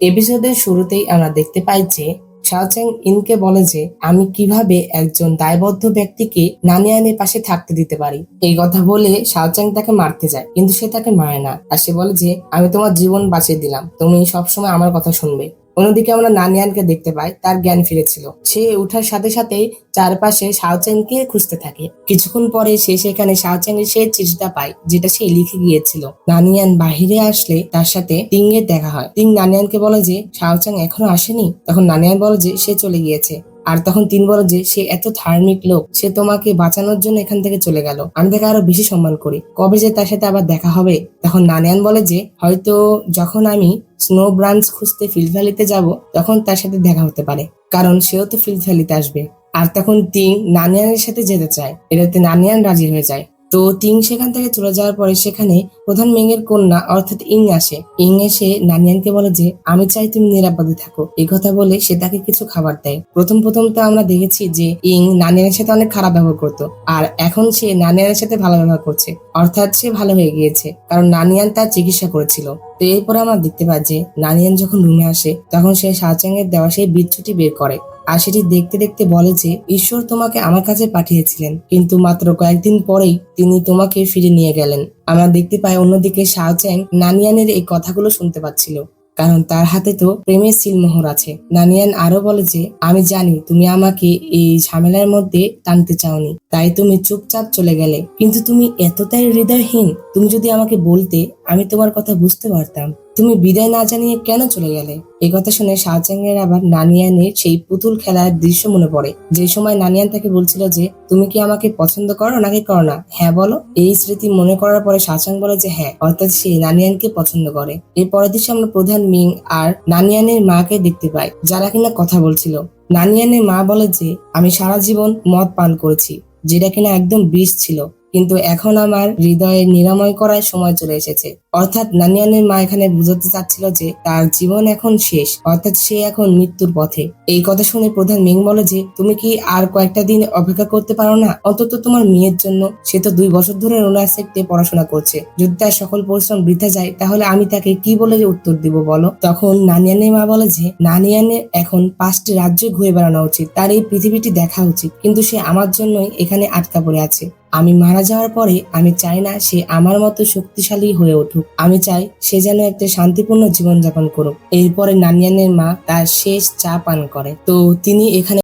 এপিসোডের শুরুতেই আমরা দেখতে পাই যে শাওচেং ইনকে বলে যে আমি কিভাবে একজন দায়বদ্ধ ব্যক্তিকে নানিয়ানের পাশে থাকতে দিতে পারি। এই কথা বলে শাওচেং তাকে মারতে যায়, কিন্তু সে তাকে মারে না, আর সে বলে যে আমি তোমার জীবন বাঁচিয়ে দিলাম, তুমি সবসময় আমার কথা শুনবে। অন্যদিকে আমরা নানিয়ানকে দেখতে পাই, তার জ্ঞান ফিরেছিল। সে উঠার সাথে সাথেই চারপাশে শাওচেংকে খুঁজতে থাকে। কিছুক্ষণ পরে সে সেখানে শাওচেং এর সেই চিঠিটা পায় যেটা সে লিখে গিয়েছিল। নানিয়ান বাহিরে আসলে তার সাথে টিং এর দেখা হয়। টিং নানিয়ানকে বলে যে শাওচেং এখনো আসেনি। তখন নানিয়ান বলে যে সে চলে গিয়েছে। আর তখন তিন বলে যে সে এত ধার্মিক লোক, সে তোমাকে বাঁচানোর জন্য এখান থেকে চলে গেল, আমি তাকে আরো বেশি সম্মান করি, কবে যে তার সাথে আবার দেখা হবে। তখন নানিয়ান বলে যে হয়তো যখন আমি স্নো ব্রাঞ্চ খুঁজতে ফিল্ড ভ্যালিতে যাব তখন তার সাথে দেখা হতে পারে, কারণ সেও তো ফিল্ড ভ্যালিতে আসবে। আর তখন টিং নানিয়ানের সাথে যেতে চায়, এটাতে নানিয়ান রাজি হয়ে যায়। তো টিং সেখান থেকে চলে যাওয়ার পরে সেখানে প্রধান মেংয়ের কন্যা অর্থাৎ ইং আসে। ইং এসে নানিয়ানকে বলে যে আমি চাই তুমি নিরাপদে থাকো। এই কথা বলে সে তাকে কিছু খাবার দেয়। প্রথম প্রথম তো আমরা দেখেছি যে ইং নানিয়ানের সাথে অনেক খারাপ ব্যবহার করতো, আর এখন সে নানিয়ানের সাথে ভালো ব্যবহার করছে, অর্থাৎ সে ভালো হয়ে গিয়েছে, কারণ নানিয়ান তার চিকিৎসা করেছিল। তো এরপরে আমরা দেখতে পাই যে নানিয়ান যখন রুমে আসে তখন সে শাওচেং এর দেওয়া সেই বিচ্ছুটি বের করে, আর সেটি দেখতে দেখতে বলে যে ঈশ্বর তোমাকে আমার কাছে পাঠিয়েছিলেন, কিন্তু মাত্র কয়েকদিন পরেই তিনি তোমাকে ফিরে নিয়ে গেলেন। আমরা দেখতে পাই অন্যদিকে শাওচেং নানিয়ানের এই কথাগুলো শুনতে পাচ্ছিল, কারণ তার হাতে তো প্রেমের সিলমোহর আছে। নানিয়ান আরো বলে যে আমি জানি তুমি আমাকে এই ঝামেলার মধ্যে টানতে চাওনি, তাই তুমি চুপচাপ চলে গেলে, কিন্তু তুমি এতটাই হৃদয়হীন। তুমি যদি আমাকে বলতে আমি তোমার কথা বুঝতে পারতাম। তুমি বিদায় না জানিয়ে কেন চলে গেলে? এই কথা শুনে শাওচেং এর আবার নানিয়ানের সেই পুতুল খেলার দৃশ্য মনে পড়ে, যে সময় নানিয়ান তাকে বলছিল যে তুমি কি আমাকে পছন্দ করো নাকি করো না, হ্যাঁ বলো। এই স্মৃতি মনে করার পরে শাওচেং বলে যে হ্যাঁ, অর্থাৎ সে নানিয়ানকে পছন্দ করে। এর পরের দৃশ্যে আমরা প্রধান মিং আর নানিয়ানের মাকে দেখতে পাই, যারা কিনা কথা বলছিল। নানিয়ানের মা বলে যে আমি সারা জীবন মদ পান করেছি, যেটা কিনা একদম বিষ ছিল, কিন্তু এখন আমার হৃদয়ে নিরাময় করার সময় চলে এসেছে। অর্থাৎ নানিয়ানের মা এখানে বুঝাতে চাচ্ছিল যে তার জীবন এখন শেষ, অর্থাৎ সে এখন মৃত্যুর পথে। এই কথা শুনে প্রধান মিং বলে যে তুমি কি আর কয়েকটা দিন অপেক্ষা করতে পারো না, অন্তত তোমার মেয়ের জন্য? সে তো 2 বছর ধরে রোলার সেক্টে পড়াশোনা করছে, যদি তার সকল পরিশ্রম বৃথা যায় তাহলে আমি তাকে কি বলে উত্তর দিব বলো। তখন নানিয়ানের মা বলে যে নানিয়ানের এখন 5টি রাজ্যে ঘুরে বেড়ানো উচিত, তার এই পৃথিবীটি দেখা উচিত, কিন্তু সে আমার জন্যই এখানে আটকা পড়ে আছে। আমি মারা যাওয়ার পরে আমি চাই না সে আমার মতো শক্তিশালী হয়ে উঠুক, আমি চাই সে যেন একটা শান্তিপূর্ণ জীবনযাপন করুক। এরপরে নানিয়ানের মা তার শেষ চা পান করে। তো তিনি এখানে